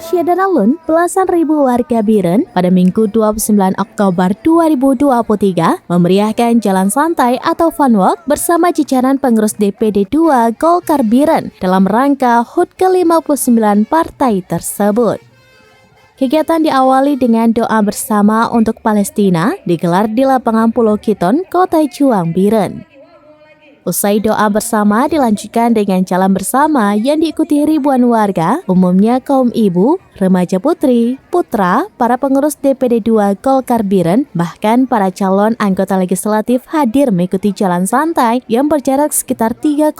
Syedana Lun, belasan ribu warga Biren pada Minggu 29 Oktober 2023 memeriahkan jalan santai atau fun walk bersama jajaran pengurus DPD 2 Golkar Biren dalam rangka HUT ke-59 partai tersebut. Kegiatan diawali dengan doa bersama untuk Palestina digelar di lapangan Pulau Kiton, Kota Juang, Biren. Usai doa bersama dilanjutkan dengan jalan bersama yang diikuti ribuan warga, umumnya kaum ibu, remaja putri, putra, para pengurus DPD 2 Golkar Biren, bahkan para calon anggota legislatif hadir mengikuti jalan santai yang berjarak sekitar 3,5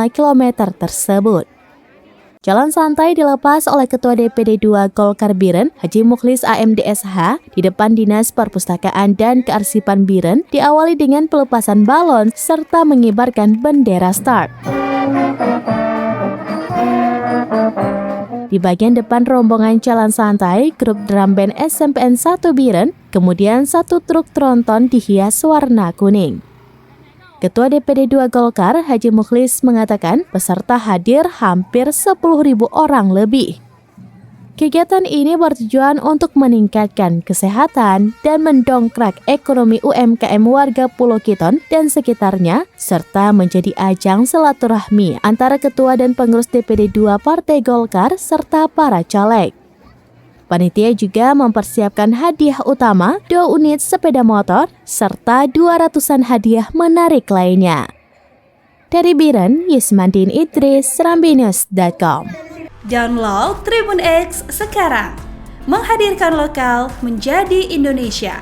km tersebut. Jalan santai dilepas oleh Ketua DPD 2 Golkar Biren, Haji Mukhlis AMDSH, di depan Dinas Perpustakaan dan Kearsipan Biren, diawali dengan pelepasan balon serta mengibarkan bendera start. Di bagian depan rombongan jalan santai, grup drum band SMPN 1 Biren, kemudian satu truk tronton dihias warna kuning. Ketua DPD 2 Golkar, Haji Mukhlis, mengatakan peserta hadir hampir 10.000 orang lebih. Kegiatan ini bertujuan untuk meningkatkan kesehatan dan mendongkrak ekonomi UMKM warga Pulau Kiton dan sekitarnya, serta menjadi ajang silaturahmi antara ketua dan pengurus DPD 2 Partai Golkar serta para caleg. Panitia juga mempersiapkan hadiah utama 2 unit sepeda motor serta 200-an hadiah menarik lainnya. Dari Biren, Yusmandin Idris, serambinews.com. Download Tribun X sekarang, menghadirkan lokal menjadi Indonesia.